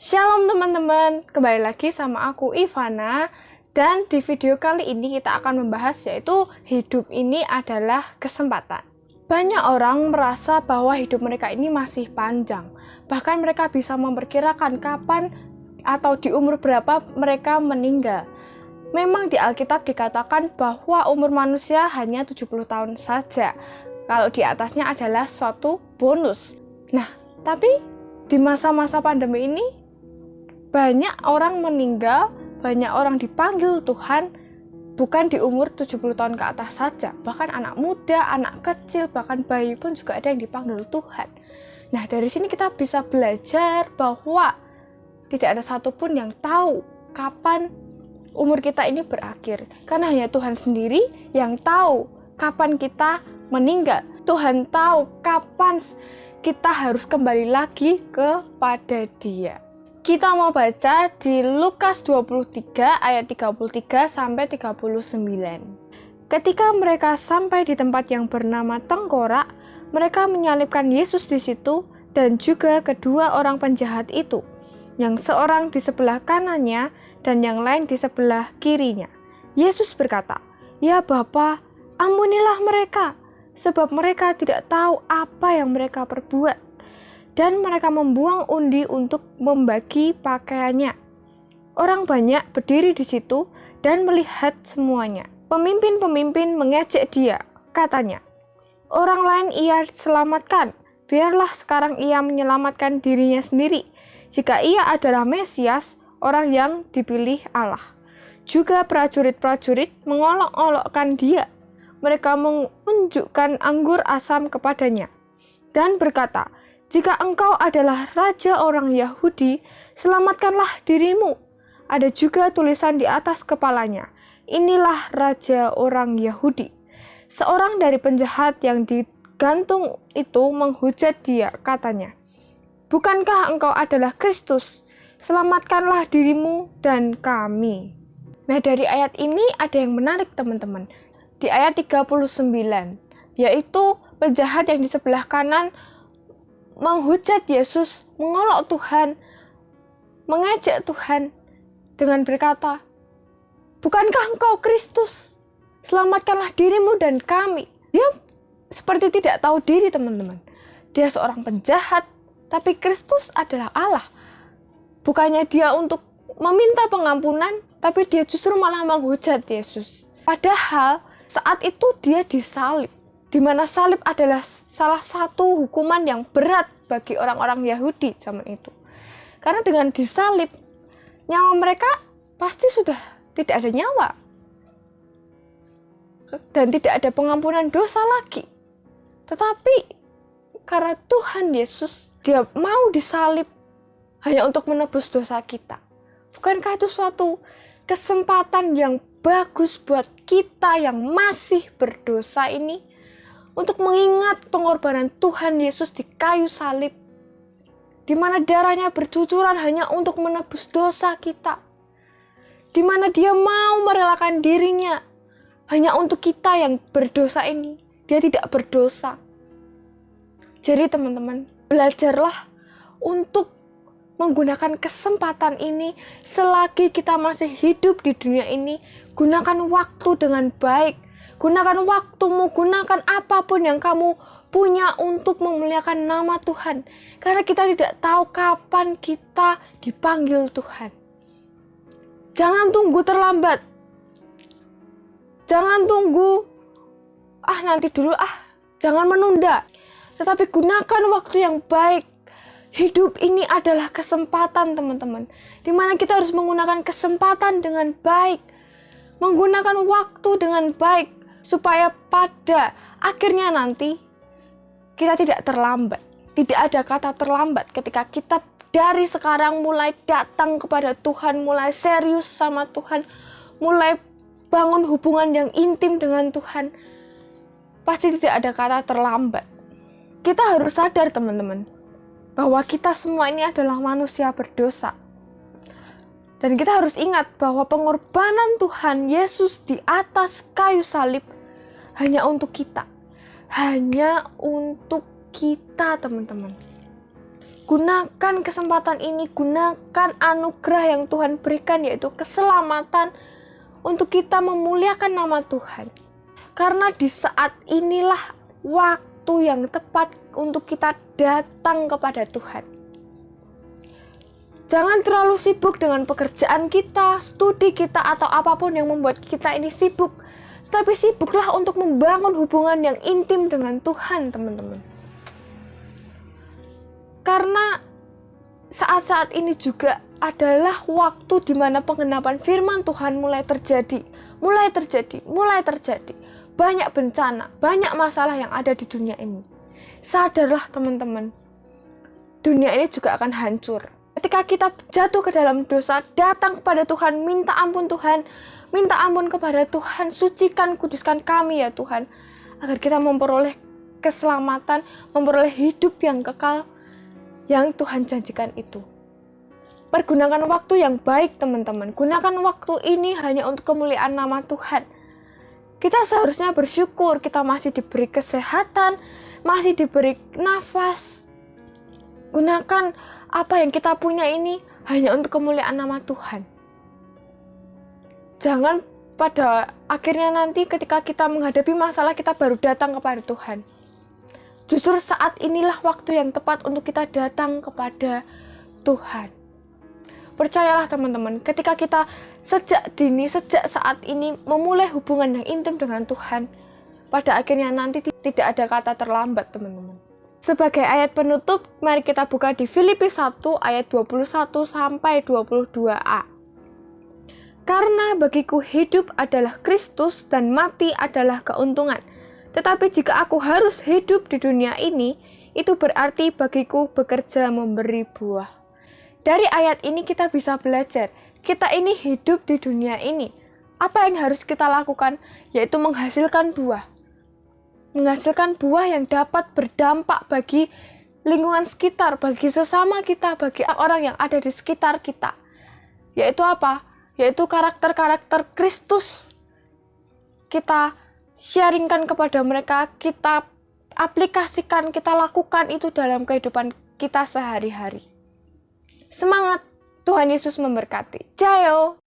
Shalom teman-teman, kembali lagi sama aku Ivana. Dan di video kali ini kita akan membahas yaitu hidup ini adalah kesempatan. Banyak orang merasa bahwa hidup mereka ini masih panjang. Bahkan mereka bisa memperkirakan kapan atau di umur berapa mereka meninggal. Memang di Alkitab dikatakan bahwa umur manusia hanya 70 tahun saja. Kalau di atasnya adalah suatu bonus. Nah, tapi di masa-masa pandemi ini banyak orang meninggal, banyak orang dipanggil Tuhan bukan di umur 70 tahun ke atas saja. Bahkan anak muda, anak kecil, bahkan bayi pun juga ada yang dipanggil Tuhan. Nah, dari sini kita bisa belajar bahwa tidak ada satupun yang tahu kapan umur kita ini berakhir. Karena hanya Tuhan sendiri yang tahu kapan kita meninggal. Tuhan tahu kapan kita harus kembali lagi kepada Dia. Kita mau baca di Lukas 23 ayat 33 sampai 39. Ketika mereka sampai di tempat yang bernama Tengkorak, mereka menyalibkan Yesus di situ dan juga kedua orang penjahat itu, yang seorang di sebelah kanannya dan yang lain di sebelah kirinya. Yesus berkata, "Ya Bapa, ampunilah mereka, sebab mereka tidak tahu apa yang mereka perbuat." Dan mereka membuang undi untuk membagi pakaiannya. Orang banyak berdiri di situ dan melihat semuanya. Pemimpin-pemimpin mengejek dia, katanya, "Orang lain ia selamatkan, biarlah sekarang ia menyelamatkan dirinya sendiri, jika ia adalah Mesias, orang yang dipilih Allah." Juga prajurit-prajurit mengolok-olokkan dia. Mereka menunjukkan anggur asam kepadanya dan berkata, "Jika engkau adalah raja orang Yahudi, selamatkanlah dirimu." Ada juga tulisan di atas kepalanya, "Inilah raja orang Yahudi." Seorang dari penjahat yang digantung itu menghujat dia, katanya, "Bukankah engkau adalah Kristus? Selamatkanlah dirimu dan kami." Nah, dari ayat ini ada yang menarik teman-teman. Di ayat 39, yaitu penjahat yang di sebelah kanan menghujat Yesus, mengolok Tuhan, mengejek Tuhan dengan berkata, "Bukankah engkau Kristus? Selamatkanlah dirimu dan kami." Dia seperti tidak tahu diri teman-teman. Dia seorang penjahat, tapi Kristus adalah Allah. Bukannya dia untuk meminta pengampunan, tapi dia justru malah menghujat Yesus. Padahal saat itu dia disalib. Di mana salib adalah salah satu hukuman yang berat bagi orang-orang Yahudi zaman itu. Karena dengan disalib, nyawa mereka pasti sudah tidak ada nyawa. Dan tidak ada pengampunan dosa lagi. Tetapi karena Tuhan Yesus, dia mau disalib hanya untuk menebus dosa kita. Bukankah itu suatu kesempatan yang bagus buat kita yang masih berdosa ini? Untuk mengingat pengorbanan Tuhan Yesus di kayu salib, di mana darahnya bercucuran hanya untuk menebus dosa kita, di mana dia mau merelakan dirinya hanya untuk kita yang berdosa ini. Dia tidak berdosa. Jadi teman-teman, belajarlah untuk menggunakan kesempatan ini selagi kita masih hidup di dunia ini. Gunakan waktu dengan baik. Gunakan waktumu, gunakan apapun yang kamu punya untuk memuliakan nama Tuhan. Karena kita tidak tahu kapan kita dipanggil Tuhan. Jangan tunggu terlambat. Jangan tunggu, nanti dulu, jangan menunda. Tetapi gunakan waktu yang baik. Hidup ini adalah kesempatan teman-teman. Dimana kita harus menggunakan kesempatan dengan baik. Menggunakan waktu dengan baik. Supaya pada akhirnya nanti kita tidak terlambat. Tidak ada kata terlambat ketika kita dari sekarang mulai datang kepada Tuhan, mulai serius sama Tuhan, mulai bangun hubungan yang intim dengan Tuhan. Pasti tidak ada kata terlambat. Kita harus sadar teman-teman, bahwa kita semua ini adalah manusia berdosa. Dan kita harus ingat bahwa pengorbanan Tuhan Yesus di atas kayu salib hanya untuk kita. Hanya untuk kita, teman-teman. Gunakan kesempatan ini, gunakan anugerah yang Tuhan berikan, yaitu keselamatan, untuk kita memuliakan nama Tuhan. Karena di saat inilah waktu yang tepat untuk kita datang kepada Tuhan. Jangan terlalu sibuk dengan pekerjaan kita, studi kita, atau apapun yang membuat kita ini sibuk. Tetapi sibuklah untuk membangun hubungan yang intim dengan Tuhan, teman-teman. Karena saat-saat ini juga adalah waktu di mana penggenapan firman Tuhan mulai terjadi. Banyak bencana, banyak masalah yang ada di dunia ini. Sadarlah teman-teman, dunia ini juga akan hancur. Ketika kita jatuh ke dalam dosa, datang kepada Tuhan, minta ampun Tuhan, minta ampun kepada Tuhan, sucikan, kuduskan kami ya Tuhan, agar kita memperoleh keselamatan, memperoleh hidup yang kekal, yang Tuhan janjikan itu. Pergunakan waktu yang baik teman-teman. Gunakan waktu ini hanya untuk kemuliaan nama Tuhan. Kita seharusnya bersyukur kita masih diberi kesehatan, masih diberi nafas. Gunakan apa yang kita punya ini hanya untuk kemuliaan nama Tuhan. Jangan pada akhirnya nanti ketika kita menghadapi masalah kita baru datang kepada Tuhan. Justru saat inilah waktu yang tepat untuk kita datang kepada Tuhan. Percayalah teman-teman, ketika kita sejak saat ini memulai hubungan yang intim dengan Tuhan, pada akhirnya nanti tidak ada kata terlambat teman-teman. Sebagai ayat penutup, mari kita buka di Filipi 1 ayat 21 sampai 22a. Karena bagiku hidup adalah Kristus dan mati adalah keuntungan. Tetapi jika aku harus hidup di dunia ini, itu berarti bagiku bekerja memberi buah. Dari ayat ini kita bisa belajar, kita ini hidup di dunia ini. Apa yang harus kita lakukan? Yaitu menghasilkan buah. Menghasilkan buah yang dapat berdampak bagi lingkungan sekitar, bagi sesama kita, bagi orang yang ada di sekitar kita. Yaitu apa? Yaitu karakter-karakter Kristus. Kita sharingkan kepada mereka, kita aplikasikan, kita lakukan itu dalam kehidupan kita sehari-hari. Semangat, Tuhan Yesus memberkati. Jayo!